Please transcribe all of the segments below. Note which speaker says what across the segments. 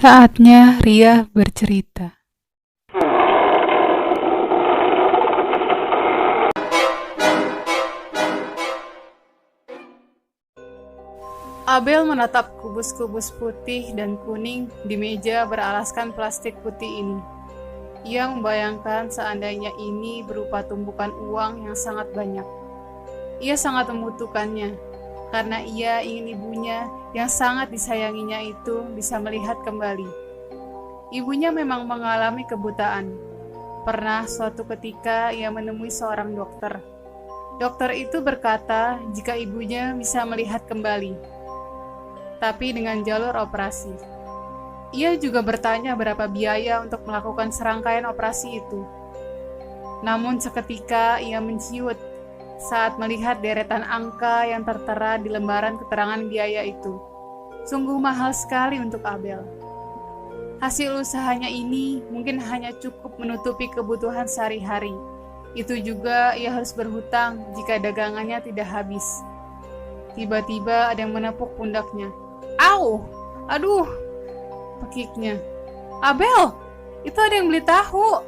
Speaker 1: Saatnya Ria bercerita. Abel menatap kubus-kubus putih dan kuning di meja beralaskan plastik putih ini. Ia membayangkan seandainya ini berupa tumpukan uang yang sangat banyak. Ia sangat membutuhkannya, karena ia ingin ibunya yang sangat disayanginya itu bisa melihat kembali. Ibunya memang mengalami kebutaan. Pernah suatu ketika ia menemui seorang dokter. Dokter itu berkata jika ibunya bisa melihat kembali, tapi dengan jalur operasi. Ia juga bertanya berapa biaya untuk melakukan serangkaian operasi itu. Namun seketika ia menciut saat melihat deretan angka yang tertera di lembaran keterangan biaya itu. Sungguh mahal sekali untuk Abel. Hasil usahanya ini mungkin hanya cukup menutupi kebutuhan sehari-hari. Itu juga ia harus berhutang jika dagangannya tidak habis. Tiba-tiba ada yang menepuk pundaknya. Au! Aduh! Pekiknya. Abel! Itu ada yang beli tahu.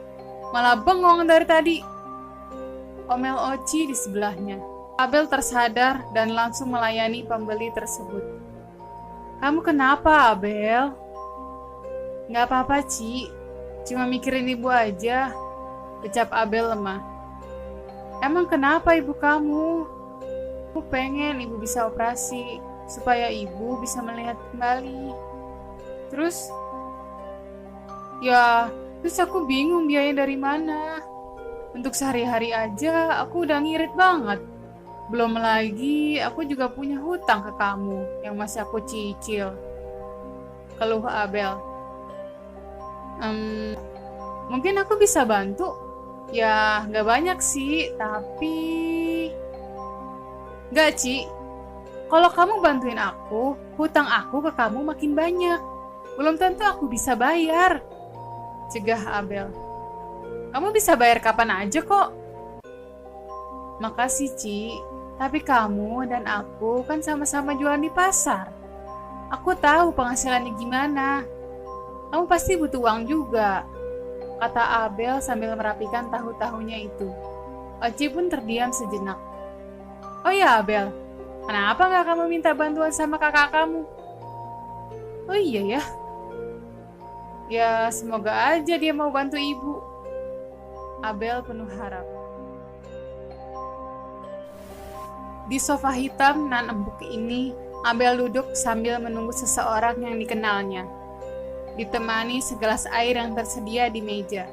Speaker 1: Malah bengong dari tadi. Omel Oci di sebelahnya. Abel tersadar dan langsung melayani pembeli tersebut. Kamu kenapa, Abel? Gak apa-apa, Ci. Cuma mikirin ibu aja. Ucap Abel lemah. Emang kenapa ibu kamu? Aku pengen ibu bisa operasi supaya ibu bisa melihat kembali. Terus aku bingung biayanya dari mana. Untuk sehari-hari aja aku udah ngirit banget. Belum lagi aku juga punya hutang ke kamu yang masih aku cicil. Keluh Abel. Mungkin aku bisa bantu. Ya gak banyak sih, tapi gak, Ci. Kalau kamu bantuin aku, hutang aku ke kamu makin banyak. Belum tentu aku bisa bayar, cegah Abel. Kamu bisa bayar kapan aja kok. Makasih, Ci. Tapi kamu dan aku kan sama-sama jualan di pasar. Aku tahu penghasilannya gimana. Kamu pasti butuh uang juga, kata Abel sambil merapikan tahu-tahunya itu. Oci pun terdiam sejenak. Oh ya, Abel. Kenapa gak kamu minta bantuan sama kakak kamu? Oh iya ya. Ya semoga aja dia mau bantu ibu. Abel penuh harap. Di sofa hitam nan empuk ini, Abel duduk sambil menunggu seseorang yang dikenalnya. Ditemani segelas air yang tersedia di meja.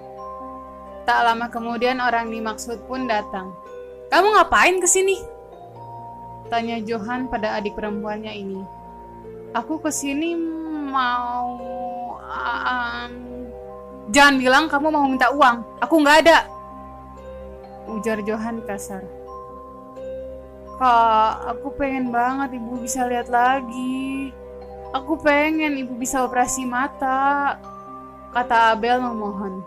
Speaker 1: Tak lama kemudian orang dimaksud pun datang. Kamu ngapain kesini? Tanya Johan pada adik perempuannya ini. Aku kesini mau... Jangan bilang kamu mau minta uang. Aku nggak ada. Ujar Johan kasar. Kak, aku pengen banget ibu bisa lihat lagi. Aku pengen ibu bisa operasi mata. Kata Abel memohon.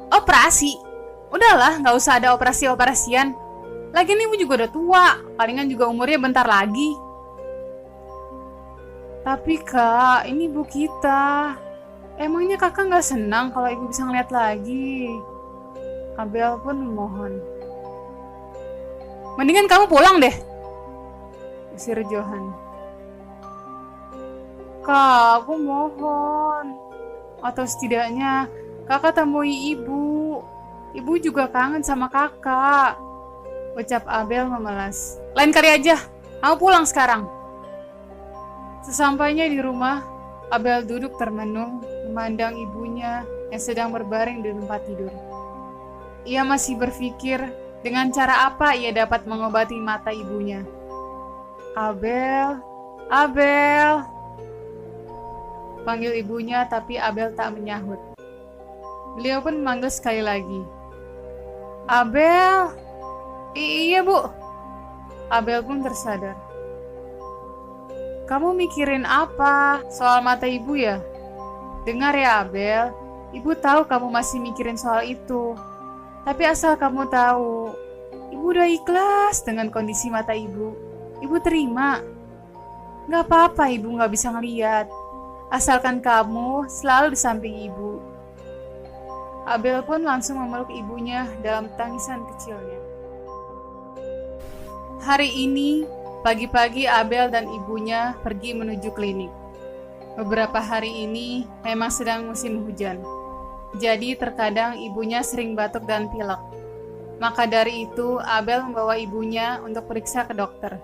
Speaker 1: Operasi? Udahlah, nggak usah ada operasi-operasian. Lagian ibu juga udah tua, palingan juga umurnya bentar lagi. Tapi kak, ini ibu kita. Emangnya kakak gak senang kalau ibu bisa ngeliat lagi? Abel pun memohon. Mendingan kamu pulang deh, usir Johan. Kak, aku mohon. Atau setidaknya kakak temui ibu. Ibu juga kangen sama kakak, ucap Abel memelas. Lain kali aja, kamu pulang sekarang. Sesampainya di rumah, Abel duduk termenung memandang ibunya yang sedang berbaring di tempat tidur. Ia masih berpikir dengan cara apa ia dapat mengobati mata ibunya. Abel, Abel. Panggil ibunya tapi Abel tak menyahut. Beliau pun memanggil sekali lagi. Abel. Iya bu. Abel pun tersadar. Kamu mikirin apa? Soal mata ibu ya? Dengar ya Abel, ibu tahu kamu masih mikirin soal itu. Tapi asal kamu tahu, ibu udah ikhlas dengan kondisi mata ibu. Ibu terima. Gak apa-apa ibu gak bisa ngeliat. Asalkan kamu selalu di samping ibu. Abel pun langsung memeluk ibunya dalam tangisan kecilnya. Hari ini, pagi-pagi Abel dan ibunya pergi menuju klinik. Beberapa hari ini memang sedang musim hujan. Jadi terkadang ibunya sering batuk dan pilek. Maka dari itu, Abel membawa ibunya untuk periksa ke dokter.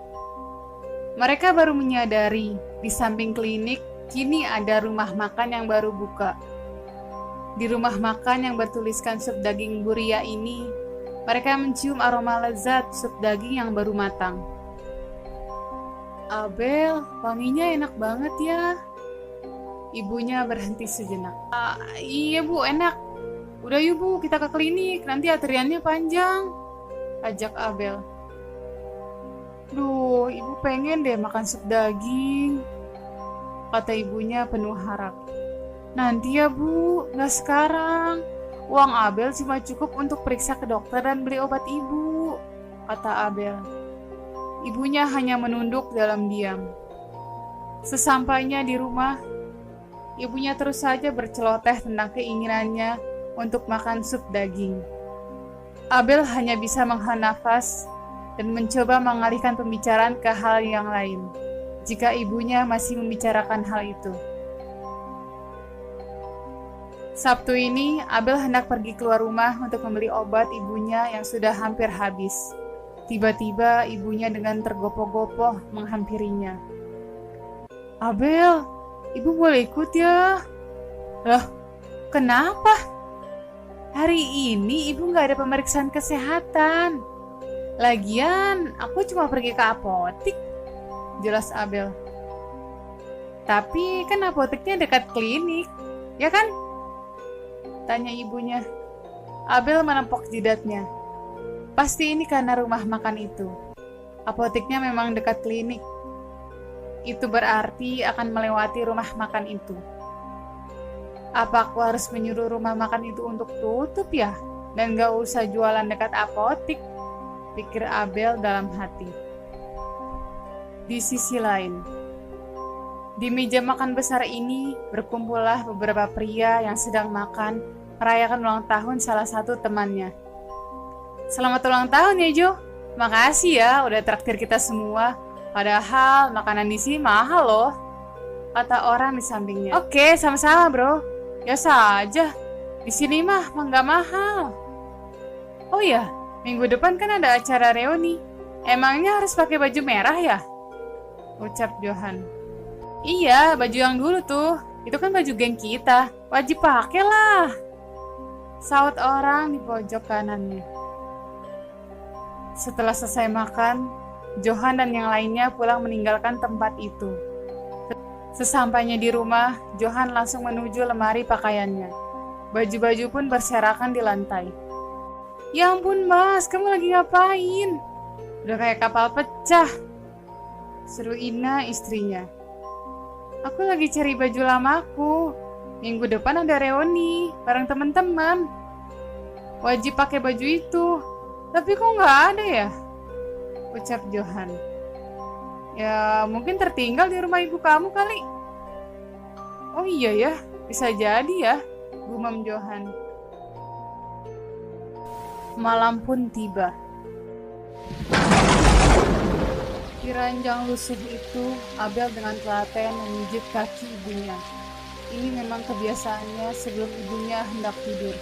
Speaker 1: Mereka baru menyadari di samping klinik kini ada rumah makan yang baru buka. Di rumah makan yang bertuliskan sup daging buria ini, mereka mencium aroma lezat sup daging yang baru matang. Abel, wanginya enak banget ya. Ibunya berhenti sejenak. Iya bu, enak. Udah yuk bu, kita ke klinik, nanti antriannya panjang, ajak Abel. Duh, ibu pengen deh makan sup daging, kata ibunya penuh harap. Nanti ya bu, gak sekarang. Uang Abel cuma cukup untuk periksa ke dokter dan beli obat ibu, kata Abel. Ibunya hanya menunduk dalam diam. Sesampainya di rumah, ibunya terus saja berceloteh tentang keinginannya untuk makan sup daging. Abel hanya bisa menghela nafas dan mencoba mengalihkan pembicaraan ke hal yang lain, jika ibunya masih membicarakan hal itu. Sabtu ini, Abel hendak pergi keluar rumah untuk membeli obat ibunya yang sudah hampir habis. Tiba-tiba ibunya dengan tergopoh-gopoh menghampirinya. Abel, ibu boleh ikut ya? Loh, kenapa? Hari ini ibu gak ada pemeriksaan kesehatan. Lagian, aku cuma pergi ke apotik, jelas Abel. Tapi kan apoteknya dekat klinik, ya kan? Tanya ibunya. Abel menepok jidatnya. Pasti ini karena rumah makan itu. Apoteknya memang dekat klinik. Itu berarti akan melewati rumah makan itu. Apa aku harus menyuruh rumah makan itu untuk tutup ya? Dan gak usah jualan dekat apotik, pikir Abel dalam hati. Di sisi lain, di meja makan besar ini berkumpullah beberapa pria yang sedang makan merayakan ulang tahun salah satu temannya. Selamat ulang tahun ya Jo, makasih ya udah traktir kita semua. Padahal makanan di sini mahal loh, kata orang di sampingnya. Oke, sama-sama bro. Ya saja, di sini mah nggak mahal. Oh iya, minggu depan kan ada acara reuni. Emangnya harus pakai baju merah ya? Ucap Johan. Iya, baju yang dulu tuh. Itu kan baju geng kita. Wajib pakai lah, saut orang di pojok kanannya. Setelah selesai makan, Johan dan yang lainnya pulang meninggalkan tempat itu. Sesampainya di rumah, Johan langsung menuju lemari pakaiannya. Baju-baju pun berserakan di lantai. Ya ampun mas, kamu lagi ngapain? Udah kayak kapal pecah, seru Ina istrinya. Aku lagi cari baju lamaku. Minggu depan ada reuni bareng teman-teman. Wajib pakai baju itu. Tapi kok nggak ada ya? Ucap Johan. Ya mungkin tertinggal di rumah ibu kamu kali. Oh iya ya, bisa jadi ya, gumam Johan. Malam pun tiba. Di ranjang lusuh itu, Abel dengan telaten memijit kaki ibunya. Ini memang kebiasaannya sebelum ibunya hendak tidur.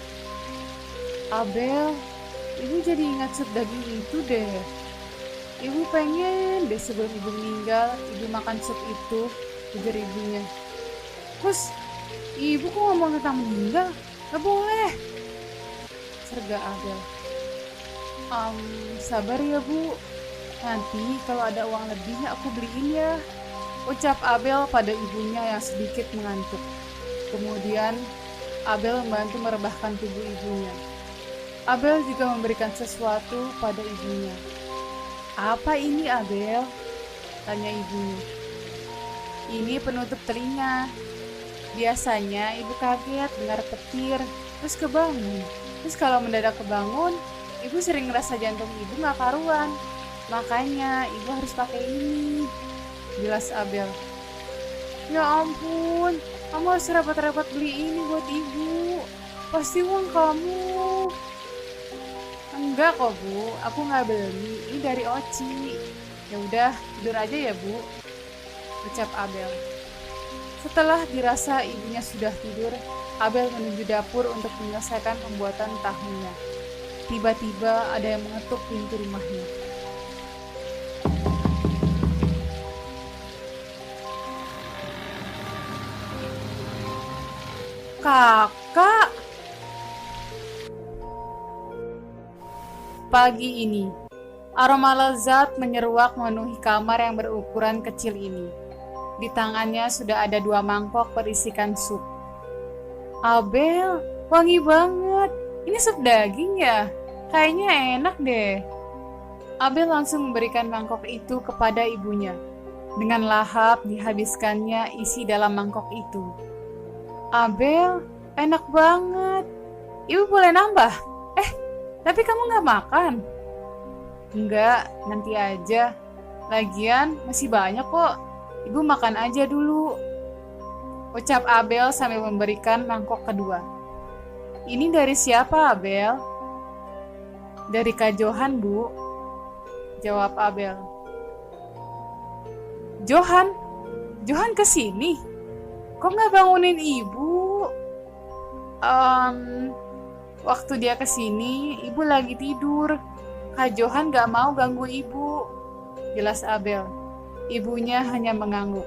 Speaker 1: Abel, ibu jadi ingat sup daging itu deh. Ibu pengen deh sebelum ibu meninggal, ibu makan sup itu, ujar ibunya. Terus, ibu kok ngomong tentang meninggal? Gak boleh, serga Abel. Sabar ya bu. Nanti kalau ada uang lebih aku beliin ya, ucap Abel pada ibunya yang sedikit mengantuk. Kemudian Abel membantu merebahkan tubuh ibunya. Abel juga memberikan sesuatu pada ibunya. Apa ini Abel? Tanya ibunya. Ini penutup telinga. Biasanya ibu kaget dengar petir, terus kebangun. Terus kalau mendadak kebangun, ibu sering ngerasa jantung ibu gak karuan. Makanya ibu harus pakai ini, jelas Abel. Ya ampun, Kamu harus repot-repot beli ini buat ibu. Pasti uang kamu. Enggak kok bu, aku nggak beli. Ini dari Oci. Ya udah, tidur aja ya bu, ucap Abel. Setelah dirasa ibunya sudah tidur, Abel menuju dapur untuk menyelesaikan pembuatan tahunya. Tiba-tiba ada yang mengetuk pintu rumahnya. Kakak! Pagi ini, aroma lezat menyeruak memenuhi kamar yang berukuran kecil ini. Di tangannya sudah ada 2 mangkok berisikan sup. Abel, wangi banget. Ini sup daging ya? Kayaknya enak deh. Abel langsung memberikan mangkok itu kepada ibunya. Dengan lahap dihabiskannya isi dalam mangkok itu. Abel, enak banget. Ibu boleh nambah? Tapi kamu nggak makan? Enggak, nanti aja. Lagian masih banyak kok. Ibu makan aja dulu, ucap Abel sambil memberikan mangkok kedua. Ini dari siapa, Abel? Dari Kak Johan, Bu, jawab Abel. Johan? Johan kesini? Kok nggak bangunin ibu? Waktu dia kesini, ibu lagi tidur. Kak Johan gak mau ganggu ibu, jelas Abel. Ibunya hanya mengangguk.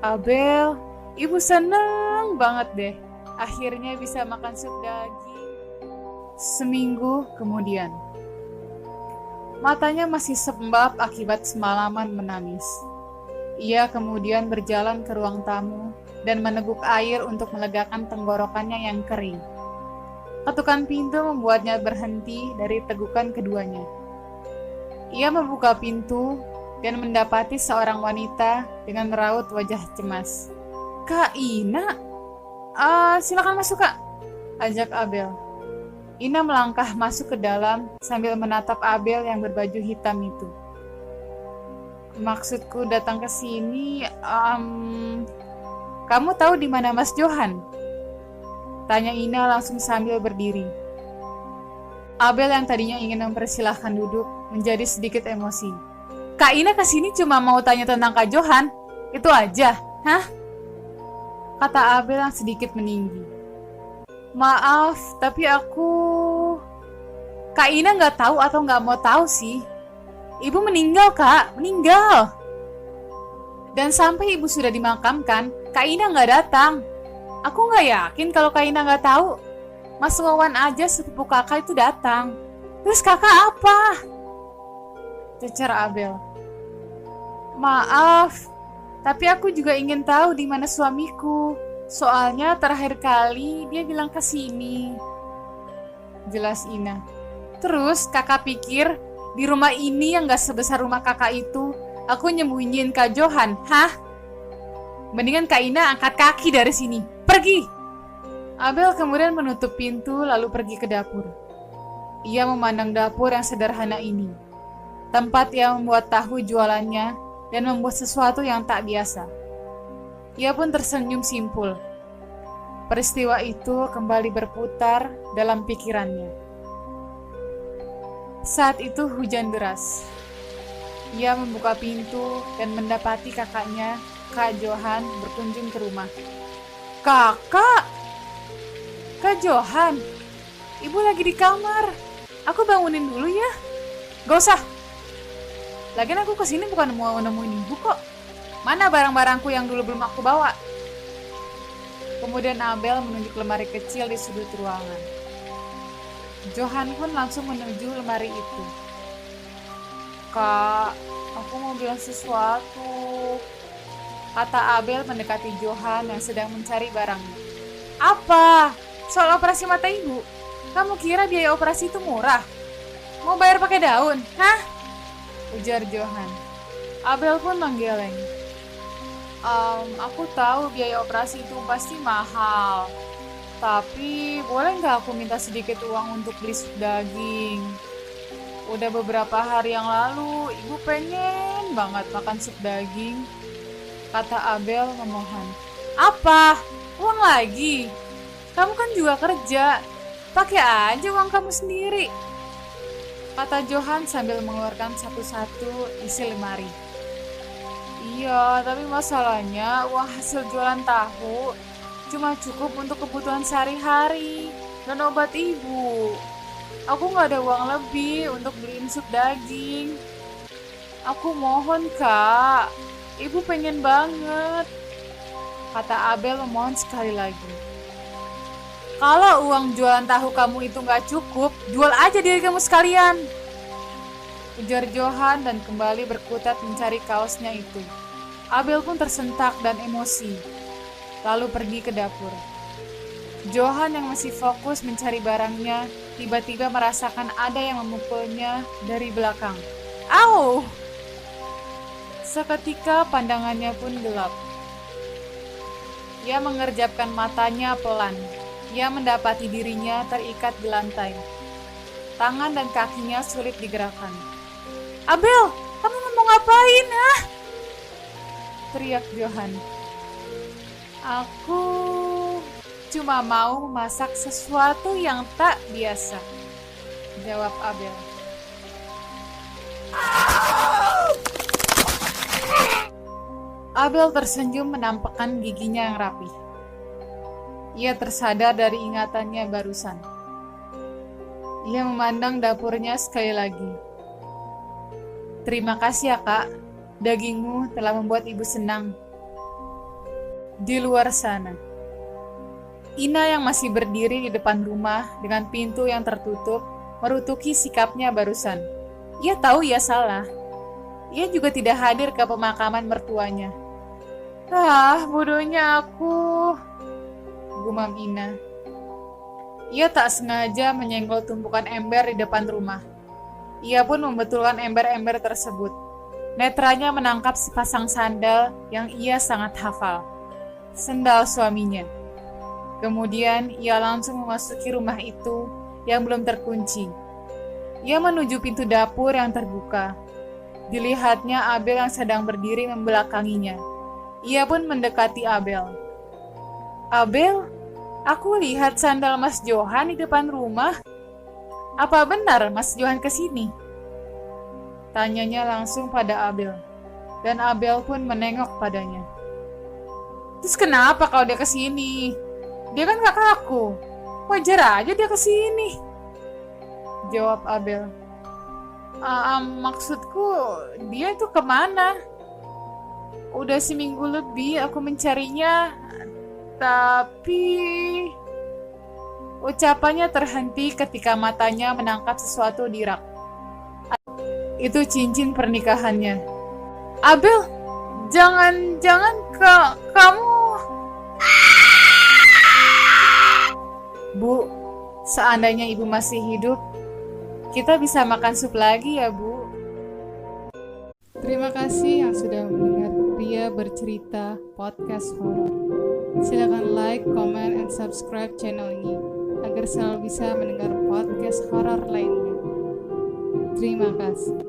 Speaker 1: Abel, ibu seneng banget deh. Akhirnya bisa makan sup daging. Seminggu kemudian. Matanya masih sembab akibat semalaman menangis. Ia kemudian berjalan ke ruang tamu dan meneguk air untuk melegakan tenggorokannya yang kering. Ketukan pintu membuatnya berhenti dari tegukan keduanya. Ia membuka pintu dan mendapati seorang wanita dengan meraut wajah cemas. Kak Ina? Silakan masuk kak, ajak Abel. Ina melangkah masuk ke dalam sambil menatap Abel yang berbaju hitam itu. Maksudku datang ke sini, kamu tahu di mana Mas Johan? Tanya Ina langsung sambil berdiri. Abel yang tadinya ingin mempersilahkan duduk menjadi sedikit emosi. Kak Ina kesini cuma mau tanya tentang Kak Johan? Itu aja, hah? Kata Abel yang sedikit meninggi. Maaf, tapi Kak Ina nggak tahu atau nggak mau tahu sih. Ibu meninggal, Kak, meninggal. Dan sampai ibu sudah dimakamkan, Kak Ina nggak datang. Aku nggak yakin kalau Kak Ina nggak tahu. Mas Wawan aja sepupu kakak itu datang. Terus kakak apa? Cecer Abel. Maaf, tapi aku juga ingin tahu di mana suamiku. Soalnya terakhir kali dia bilang ke sini. Jelas Ina. Terus kakak pikir di rumah ini yang nggak sebesar rumah kakak itu, aku nyembunyiin Kak Johan, hah? Mendingan Kak Ina angkat kaki dari sini. Pergi! Abel kemudian menutup pintu lalu pergi ke dapur. Ia memandang dapur yang sederhana ini. Tempat yang membuat tahu jualannya dan membuat sesuatu yang tak biasa. Ia pun tersenyum simpul. Peristiwa itu kembali berputar dalam pikirannya. Saat itu hujan deras. Ia membuka pintu dan mendapati kakaknya, Kak Johan, berkunjung ke rumah. Kakak! Kak Johan, ibu lagi di kamar. Aku bangunin dulu ya. Gak usah. Lagian aku kesini bukan mau nemuin ibu kok. Mana barang-barangku yang dulu belum aku bawa? Kemudian Abel menunjuk lemari kecil di sudut ruangan. Johan pun langsung menuju lemari itu. Kak, aku mau bilang sesuatu, kata Abel mendekati Johan yang sedang mencari barangnya. Apa? Soal operasi mata ibu? Kamu kira biaya operasi itu murah? Mau bayar pakai daun? Hah? Ujar Johan. Abel pun menggeleng. Aku tahu biaya operasi itu pasti mahal. Tapi boleh nggak aku minta sedikit uang untuk beli sup daging? Udah beberapa hari yang lalu, ibu pengen banget makan sup daging, kata Abel memohon. Apa? Uang lagi? Kamu kan juga kerja. Pakai aja uang kamu sendiri, kata Johan sambil mengeluarkan satu-satu isi lemari. Iya, tapi masalahnya uang hasil jualan tahu cuma cukup untuk kebutuhan sehari-hari dan obat ibu. Aku nggak ada uang lebih untuk beliin sup daging. Aku mohon kak, ibu pengen banget, kata Abel memohon sekali lagi. Kalau uang jualan tahu kamu itu nggak cukup, jual aja diri kamu sekalian, ujar Johan dan kembali berkutat mencari kaosnya itu. Abel pun tersentak dan emosi, lalu pergi ke dapur. Johan yang masih fokus mencari barangnya, tiba-tiba merasakan ada yang memukulnya dari belakang. Au! Seketika pandangannya pun gelap. Ia mengerjapkan matanya pelan. Ia mendapati dirinya terikat di lantai. Tangan dan kakinya sulit digerakkan. Abel, kamu mau ngapain, ah? Teriak Johan. Aku cuma mau memasak sesuatu yang tak biasa, jawab Abel. Abel tersenyum menampakkan giginya yang rapi. Ia tersadar dari ingatannya barusan. Ia memandang dapurnya sekali lagi. Terima kasih ya kak, dagingmu telah membuat ibu senang. Di luar sana, Ina yang masih berdiri di depan rumah dengan pintu yang tertutup merutuki sikapnya barusan. Ia tahu ia salah. Ia juga tidak hadir ke pemakaman mertuanya. Bodohnya aku, gumam Ina. Ia tak sengaja menyenggol tumpukan ember di depan rumah. Ia pun membetulkan ember-ember tersebut. Netranya menangkap sepasang sandal yang ia sangat hafal. Sendal suaminya. Kemudian ia langsung memasuki rumah itu yang belum terkunci. Ia menuju pintu dapur yang terbuka. Dilihatnya Abel yang sedang berdiri membelakanginya. Ia pun mendekati Abel. Abel, aku lihat sandal Mas Johan di depan rumah. Apa benar Mas Johan kesini? Tanyanya langsung pada Abel. Dan Abel pun menengok padanya. Terus kenapa kalau dia kesini? Dia kan kakakku. Wajar aja dia kesini, jawab Abel. Maksudku dia itu kemana? Udah seminggu lebih aku mencarinya. Tapi ucapannya terhenti ketika matanya menangkap sesuatu di rak. Itu cincin pernikahannya. Abel, jangan kamu. Bu, seandainya ibu masih hidup, kita bisa makan sup lagi ya bu. Terima kasih yang sudah mendengar Ria Bercerita Podcast Horor. Silakan like, comment, and subscribe channel ini agar selalu bisa mendengar podcast horor lainnya. Terima kasih.